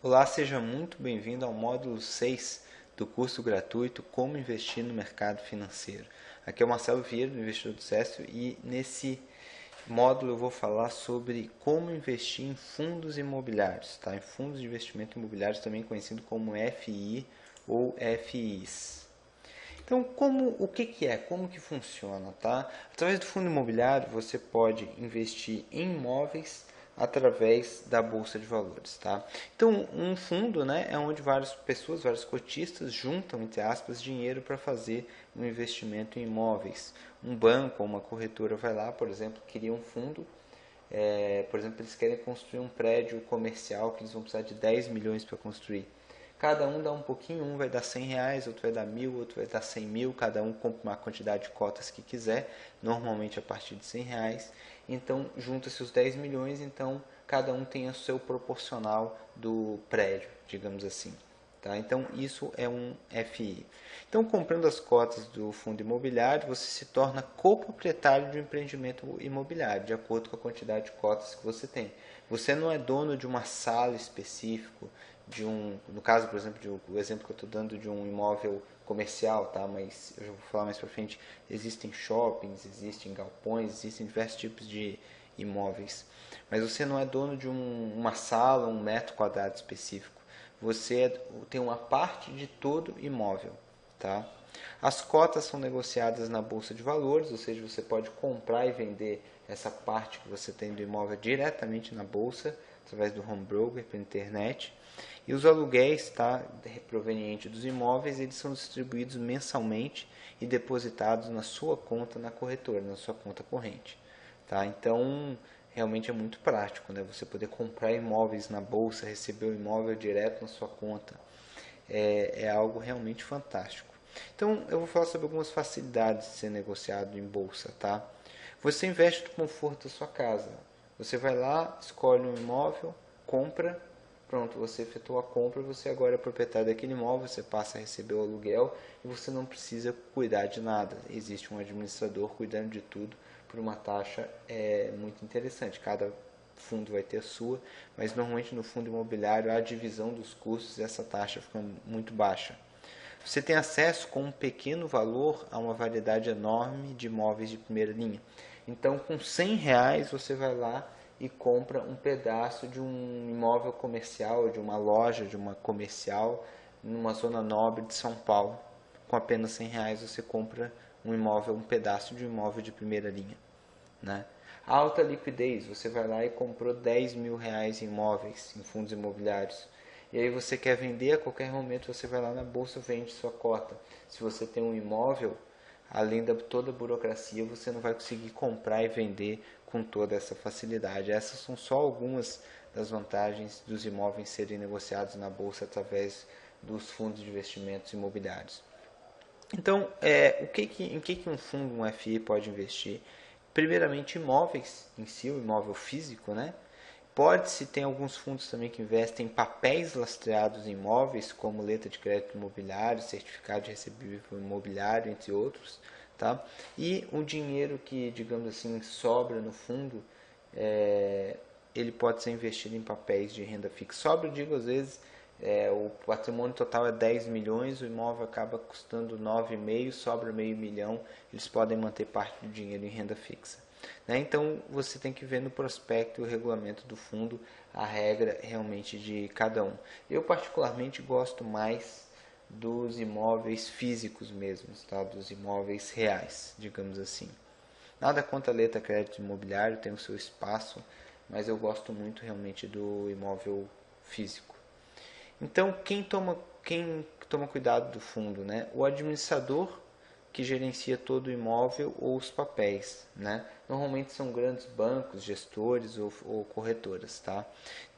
Olá, seja muito bem-vindo ao módulo 6 do curso gratuito Como Investir no Mercado Financeiro. Aqui é o Marcelo Vieira, do Investidor do Cécio, e nesse módulo eu vou falar sobre como investir em fundos imobiliários, tá? Em fundos de investimento imobiliários, também conhecido como FI ou FIs. Então, o que é? Como que funciona, tá? Através do fundo imobiliário, você pode investir em imóveis através da bolsa de valores, tá? Então, um fundo, né, é onde várias pessoas, vários cotistas juntam, entre aspas, dinheiro para fazer um investimento em imóveis. Um banco ou uma corretora vai lá, por exemplo, cria um fundo. Por exemplo, eles querem construir um prédio comercial que eles vão precisar de 10 milhões para construir. Cada um dá um pouquinho, um vai dar R$ 100, outro vai dar 1.000, outro vai dar 100.000, cada um compra uma quantidade de cotas que quiser, normalmente a partir de R$ 100. Então, junta-se os 10 milhões, então cada um tem o seu proporcional do prédio, digamos assim. Tá? Então, isso é um FI. Então, comprando as cotas do fundo imobiliário, você se torna coproprietário de um empreendimento imobiliário, de acordo com a quantidade de cotas que você tem. Você não é dono de uma sala específica, no caso, por exemplo, o exemplo que eu estou dando de um imóvel comercial, tá? Mas eu já vou falar mais para frente, existem shoppings, existem galpões, existem diversos tipos de imóveis. Mas você não é dono de uma sala, um metro quadrado específico. Você tem uma parte de todo imóvel, tá? As cotas são negociadas na bolsa de valores, ou seja, você pode comprar e vender essa parte que você tem do imóvel diretamente na bolsa, através do home broker, pela internet. E os aluguéis, tá, provenientes dos imóveis, eles são distribuídos mensalmente e depositados na sua conta na corretora, na sua conta corrente. Tá? Então, realmente é muito prático, né? Você poder comprar imóveis na bolsa, receber o imóvel direto na sua conta. É algo realmente fantástico. Então, eu vou falar sobre algumas facilidades de ser negociado em bolsa, tá? Você investe no conforto da sua casa. Você vai lá, escolhe um imóvel, compra, pronto, você efetuou a compra, você agora é proprietário daquele imóvel, você passa a receber o aluguel e você não precisa cuidar de nada. Existe um administrador cuidando de tudo por uma taxa muito interessante. Cada fundo vai ter a sua, mas normalmente no fundo imobiliário a divisão dos custos e essa taxa fica muito baixa. Você tem acesso com um pequeno valor a uma variedade enorme de imóveis de primeira linha. Então, com R$ 100 você vai lá e compra um pedaço de um imóvel comercial, de uma loja, de uma comercial, numa zona nobre de São Paulo. Com apenas R$ 100 você compra um imóvel, um pedaço de um imóvel de primeira linha. Né? A alta liquidez, você vai lá e comprou R$ 10.000 em imóveis, em fundos imobiliários. E aí você quer vender a qualquer momento, você vai lá na bolsa e vende sua cota. Se você tem um imóvel, além de toda a burocracia, você não vai conseguir comprar e vender com toda essa facilidade. Essas são só algumas das vantagens dos imóveis serem negociados na bolsa através dos fundos de investimentos imobiliários. Então, em que um fundo, um FI pode investir? Primeiramente, imóveis em si, o imóvel físico, né? Pode-se ter alguns fundos também que investem em papéis lastreados em imóveis, como letra de crédito imobiliário, certificado de recebível imobiliário, entre outros. Tá? E o dinheiro que, digamos assim, sobra no fundo, ele pode ser investido em papéis de renda fixa. Sobra, eu digo, às vezes, o patrimônio total é 10 milhões, o imóvel acaba custando 9,5, sobra meio milhão, eles podem manter parte do dinheiro em renda fixa. Né? Então você tem que ver no prospecto e o regulamento do fundo a regra realmente de cada um. Eu particularmente gosto mais dos imóveis físicos mesmos, tá? Dos imóveis reais, digamos assim. Nada contra a letra crédito imobiliário, tem o seu espaço, mas eu gosto muito realmente do imóvel físico. Então, quem toma cuidado do fundo, né? O administrador que gerencia todo o imóvel ou os papéis, né? Normalmente são grandes bancos, gestores ou corretoras, tá?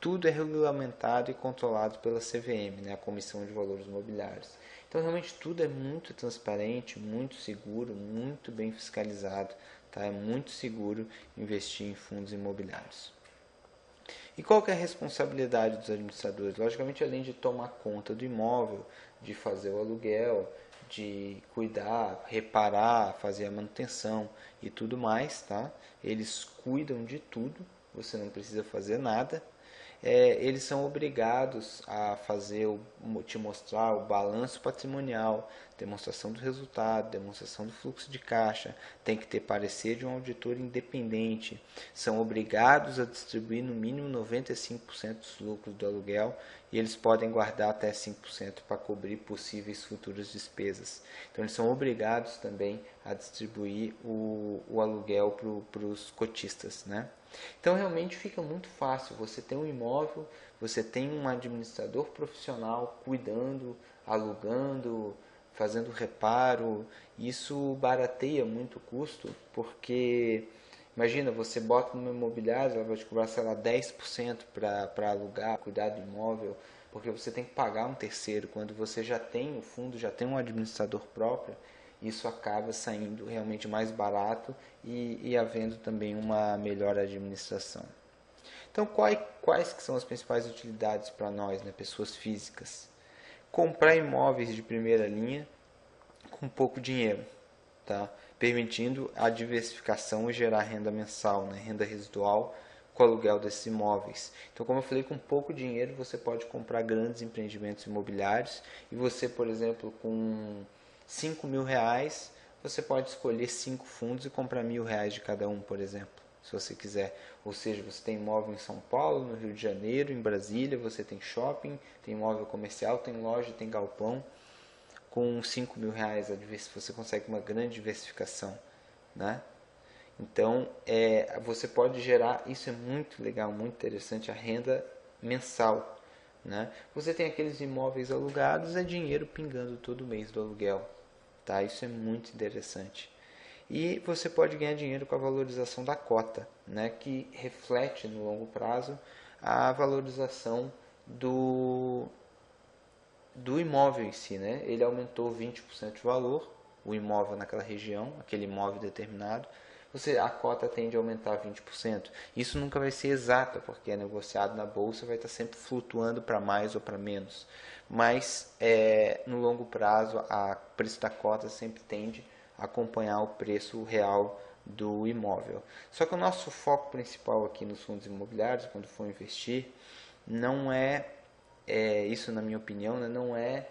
Tudo é regulamentado e controlado pela CVM, né? A Comissão de Valores Imobiliários. Então, realmente tudo é muito transparente, muito seguro, muito bem fiscalizado, tá? É muito seguro investir em fundos imobiliários. E qual que é a responsabilidade dos administradores? Logicamente, além de tomar conta do imóvel, de fazer o aluguel, de cuidar, reparar, fazer a manutenção e tudo mais, tá? Eles cuidam de tudo, você não precisa fazer nada. eles são obrigados a te mostrar o balanço patrimonial, demonstração do resultado, demonstração do fluxo de caixa, tem que ter parecer de um auditor independente, são obrigados a distribuir no mínimo 95% dos lucros do aluguel e eles podem guardar até 5% para cobrir possíveis futuras despesas. Então eles são obrigados também a distribuir o aluguel para os cotistas, né? Então realmente fica muito fácil, você tem um imóvel, você tem um administrador profissional cuidando, alugando, fazendo reparo, isso barateia muito o custo, porque imagina, você bota no imobiliário, ela vai te cobrar, sei lá, 10% para alugar, cuidar do imóvel, porque você tem que pagar um terceiro, quando você já tem o fundo, já tem um administrador próprio, isso acaba saindo realmente mais barato e havendo também uma melhor administração. Então, quais que são as principais utilidades para nós, né, pessoas físicas? Comprar imóveis de primeira linha com pouco dinheiro, tá? Permitindo a diversificação e gerar renda mensal, né, renda residual com o aluguel desses imóveis. Então, como eu falei, com pouco dinheiro você pode comprar grandes empreendimentos imobiliários e você, por exemplo, com 5 mil reais, você pode escolher 5 fundos e comprar R$ 1.000 de cada um, por exemplo, se você quiser. Ou seja, você tem imóvel em São Paulo, no Rio de Janeiro, em Brasília, você tem shopping, tem imóvel comercial, tem loja, tem galpão. Com R$ 5 mil você consegue uma grande diversificação, né? Então, você pode gerar, isso é muito legal, muito interessante, a renda mensal, né? Você tem aqueles imóveis alugados, é dinheiro pingando todo mês do aluguel, tá? Isso é muito interessante. E você pode ganhar dinheiro com a valorização da cota, né? Que reflete no longo prazo a valorização do imóvel em si, né? Ele aumentou 20% de valor, o imóvel naquela região, aquele imóvel determinado, a cota tende a aumentar 20%. Isso nunca vai ser exato, porque é negociado na bolsa, vai estar sempre flutuando para mais ou para menos. Mas no longo prazo, o preço da cota sempre tende a acompanhar o preço real do imóvel. Só que o nosso foco principal aqui nos fundos imobiliários, quando for investir, não isso na minha opinião, né, não é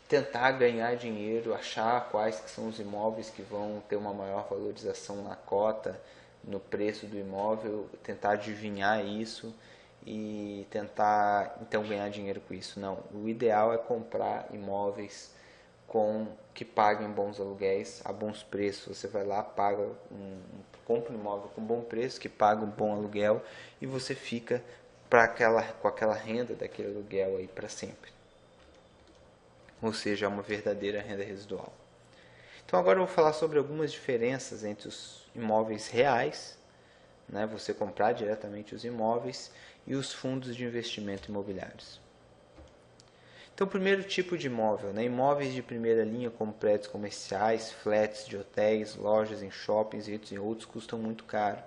tentar ganhar dinheiro, achar quais que são os imóveis que vão ter uma maior valorização na cota, no preço do imóvel, tentar adivinhar isso e tentar então ganhar dinheiro com isso. Não, o ideal é comprar imóveis que paguem bons aluguéis a bons preços. Você vai lá, compra um imóvel com bom preço, que paga um bom aluguel e você fica com aquela renda daquele aluguel aí para sempre. Ou seja, é uma verdadeira renda residual. Então agora eu vou falar sobre algumas diferenças entre os imóveis reais, né, você comprar diretamente os imóveis, e os fundos de investimento imobiliários. Então, o primeiro tipo de imóvel, né, imóveis de primeira linha como prédios comerciais, flats de hotéis, lojas em shoppings e outros custam muito caro,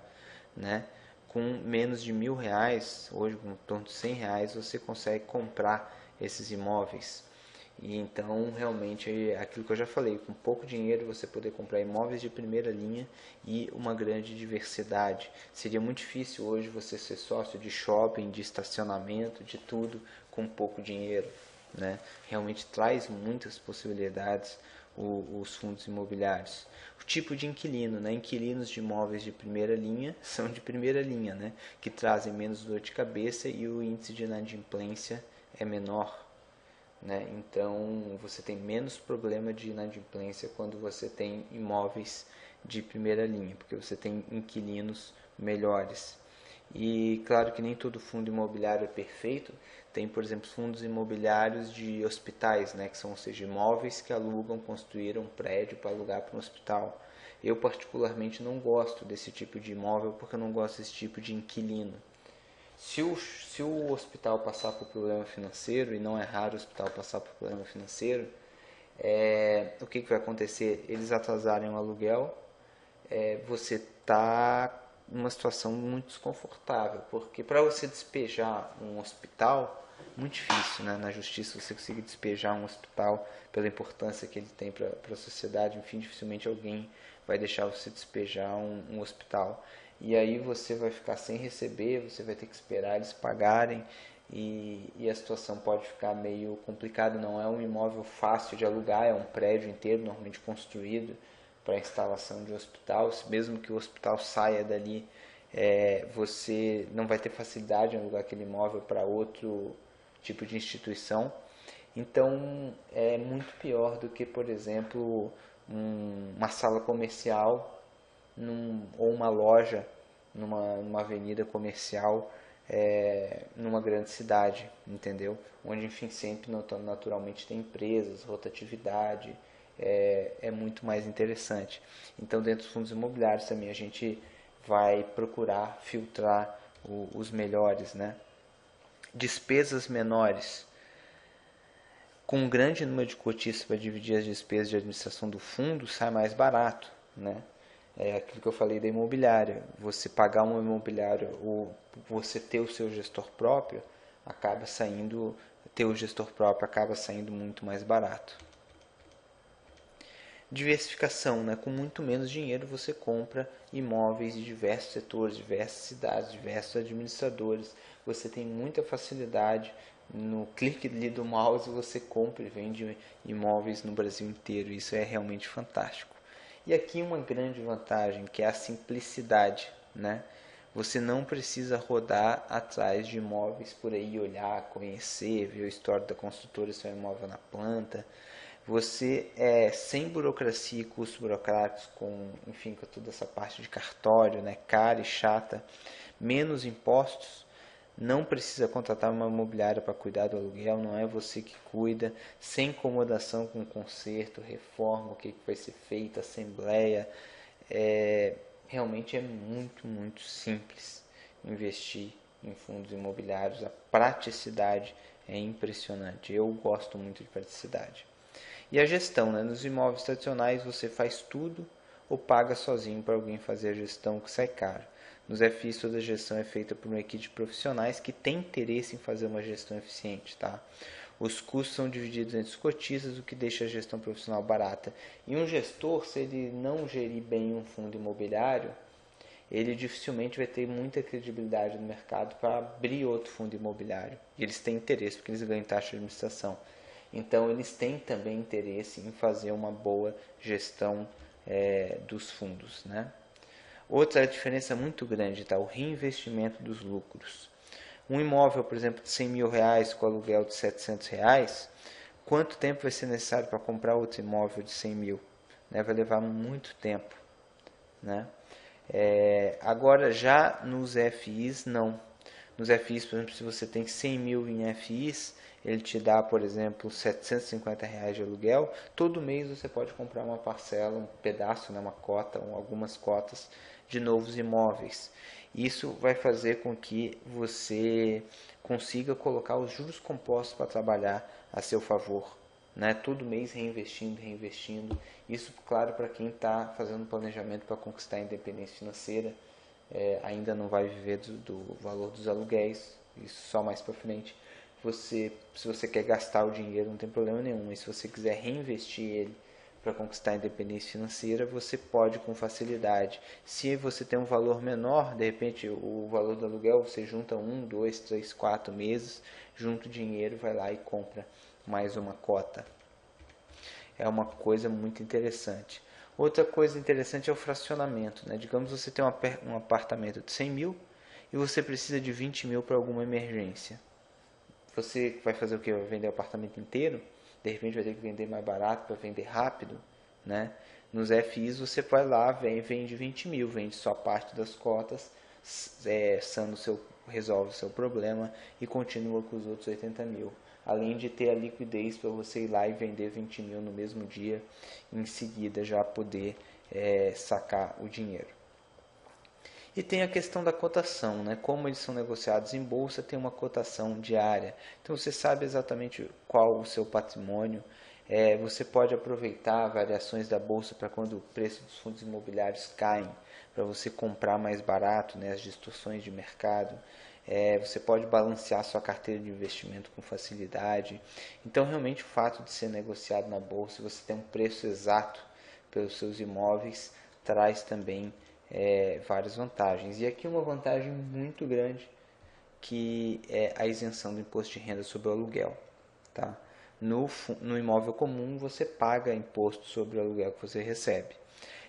né? Com menos de R$ 1.000, hoje com em torno de R$ 100, você consegue comprar esses imóveis. E então, realmente, é aquilo que eu já falei, com pouco dinheiro você poder comprar imóveis de primeira linha e uma grande diversidade. Seria muito difícil hoje você ser sócio de shopping, de estacionamento, de tudo com pouco dinheiro, né? Realmente traz muitas possibilidades os fundos imobiliários. O tipo de inquilino, né? Inquilinos de imóveis de primeira linha são de primeira linha, né? Que trazem menos dor de cabeça e o índice de inadimplência é menor, né? Então você tem menos problema de inadimplência quando você tem imóveis de primeira linha, porque você tem inquilinos melhores. E claro que nem todo fundo imobiliário é perfeito. Tem, por exemplo, fundos imobiliários de hospitais, né, que são, ou seja, imóveis que alugam, construíram um prédio para alugar para um hospital. Eu particularmente não gosto desse tipo de imóvel porque eu não gosto desse tipo de inquilino. Se o hospital passar por problema financeiro, e não é raro o hospital passar por problema financeiro, o que vai acontecer? Eles atrasarem o aluguel, você está numa situação muito desconfortável, porque para você despejar um hospital, muito difícil, né? Na justiça você conseguir despejar um hospital pela importância que ele tem para a sociedade, enfim, dificilmente alguém vai deixar você despejar um hospital. e aí você vai ficar sem receber, você vai ter que esperar eles pagarem, e a situação pode ficar meio complicada. Não é um imóvel fácil de alugar, é um prédio inteiro, normalmente construído para a instalação de um hospital. Mesmo que o hospital saia dali, você não vai ter facilidade em alugar aquele imóvel para outro tipo de instituição. Então é muito pior do que, por exemplo, uma sala comercial ou uma loja numa avenida comercial, numa grande cidade, entendeu? Onde, enfim, sempre naturalmente tem empresas, rotatividade, é muito mais interessante. Então, dentro dos fundos imobiliários também a gente vai procurar filtrar os melhores, né? Despesas menores. Com um grande número de cotistas para dividir as despesas de administração do fundo, sai mais barato, né? É aquilo que eu falei da imobiliária. Você pagar uma imobiliária ou você ter o seu gestor próprio, ter o gestor próprio acaba saindo muito mais barato. Diversificação, né? Com muito menos dinheiro você compra imóveis de diversos setores, diversas cidades, diversos administradores. Você tem muita facilidade. No clique ali do mouse você compra e vende imóveis no Brasil inteiro. Isso é realmente fantástico. E aqui uma grande vantagem, que é a simplicidade, né? Você não precisa rodar atrás de imóveis por aí, olhar, conhecer, ver a história da construtora, se é um imóvel na planta. Você sem burocracia e custos burocráticos, enfim, com toda essa parte de cartório, né, cara e chata, menos impostos, não precisa contratar uma imobiliária para cuidar do aluguel, não é você que cuida, sem incomodação com conserto, reforma, o que vai ser feito, assembleia. Realmente é muito, muito simples investir em fundos imobiliários. A praticidade é impressionante. Eu gosto muito de praticidade. E a gestão, né? Nos imóveis tradicionais você faz tudo ou paga sozinho para alguém fazer a gestão, que sai caro. Nos FIs toda a gestão é feita por uma equipe de profissionais que tem interesse em fazer uma gestão eficiente, tá? Os custos são divididos entre os cotistas, o que deixa a gestão profissional barata. E um gestor, se ele não gerir bem um fundo imobiliário, ele dificilmente vai ter muita credibilidade no mercado para abrir outro fundo imobiliário. E eles têm interesse, porque eles ganham taxa de administração. Então, eles têm também interesse em fazer uma boa gestão dos fundos, né? Outra diferença muito grande está o reinvestimento dos lucros. Um imóvel, por exemplo, de 100 mil reais com aluguel de 700 reais, quanto tempo vai ser necessário para comprar outro imóvel de 100 mil? Né? Vai levar muito tempo. Né? Agora, já nos FIs, não. Nos FIs, por exemplo, se você tem 100 mil em FIs, ele te dá, por exemplo, 750 reais de aluguel. Todo mês você pode comprar uma parcela, um pedaço, né, uma cota, ou algumas cotas de novos imóveis. Isso vai fazer com que você consiga colocar os juros compostos para trabalhar a seu favor. Né? Todo mês reinvestindo, reinvestindo. Isso, claro, para quem está fazendo planejamento para conquistar a independência financeira, ainda não vai viver do valor dos aluguéis, isso só mais para frente. Se você quer gastar o dinheiro, não tem problema nenhum, mas se você quiser reinvestir ele para conquistar a independência financeira, você pode com facilidade. Se você tem um valor menor, de repente o valor do aluguel, você junta 1, 2, 3, 4 meses, junta o dinheiro, vai lá e compra mais uma cota. É uma coisa muito interessante. Outra coisa interessante é o fracionamento. Né? Digamos que você tem um apartamento de 100 mil e você precisa de 20 mil para alguma emergência. Você vai fazer o que? Vai vender o apartamento inteiro? De repente vai ter que vender mais barato para vender rápido? Né? Nos FIs você vai lá, vende 20 mil, vende só parte das cotas, resolve o seu problema e continua com os outros 80 mil. Além de ter a liquidez para você ir lá e vender 20 mil no mesmo dia, em seguida já poder sacar o dinheiro. E tem a questão da cotação, né? Como eles são negociados em bolsa, tem uma cotação diária. Então você sabe exatamente qual o seu patrimônio. Você pode aproveitar variações da bolsa para quando o preço dos fundos imobiliários caem, para você comprar mais barato, né? As distorções de mercado. Você pode balancear sua carteira de investimento com facilidade. Então, realmente, o fato de ser negociado na bolsa, você ter um preço exato pelos seus imóveis, traz também várias vantagens. E aqui uma vantagem muito grande, que é a isenção do imposto de renda sobre o aluguel. Tá? No imóvel comum você paga imposto sobre o aluguel que você recebe.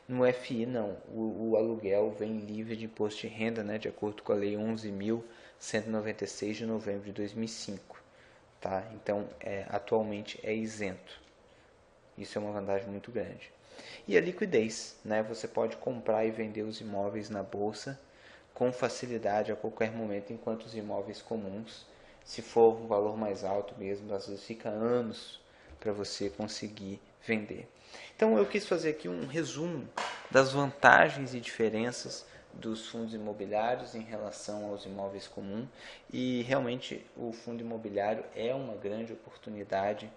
No FI não, o aluguel vem livre de imposto de renda, né, de acordo com a Lei 11.196 de novembro de 2005. Tá? Então, atualmente é isento. Isso é uma vantagem muito grande. E a liquidez, né? Você pode comprar e vender os imóveis na bolsa com facilidade a qualquer momento, enquanto os imóveis comuns, se for um valor mais alto mesmo, às vezes fica anos para você conseguir vender. Então eu quis fazer aqui um resumo das vantagens e diferenças dos fundos imobiliários em relação aos imóveis comuns, e realmente o fundo imobiliário é uma grande oportunidade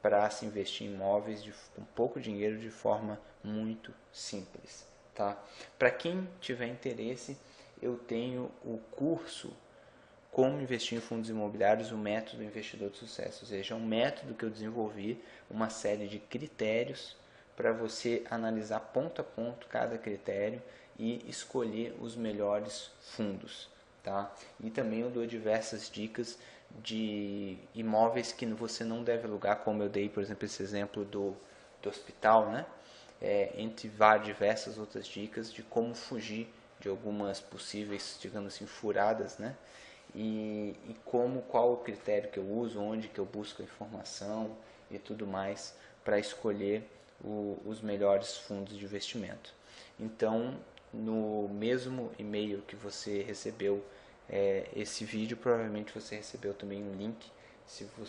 para se investir em imóveis com pouco dinheiro de forma muito simples. Tá? Para quem tiver interesse, eu tenho o curso Como Investir em Fundos Imobiliários, o Método Investidor de Sucesso. Ou seja, é um método que eu desenvolvi, uma série de critérios para você analisar ponto a ponto cada critério e escolher os melhores fundos. Tá? E também eu dou diversas dicas de imóveis que você não deve alugar, como eu dei, por exemplo, esse exemplo do hospital, né? Entre diversas outras dicas de como fugir de algumas possíveis, digamos assim, furadas, né? E qual o critério que eu uso, onde que eu busco a informação e tudo mais para escolher os melhores fundos de investimento. Então, no mesmo e-mail que você recebeu esse vídeo, provavelmente você recebeu também um link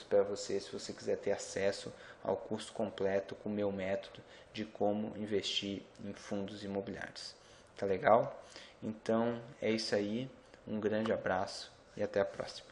para você, se você quiser ter acesso ao curso completo com o meu método de como investir em fundos imobiliários. Tá legal? Então é isso aí, um grande abraço e até a próxima.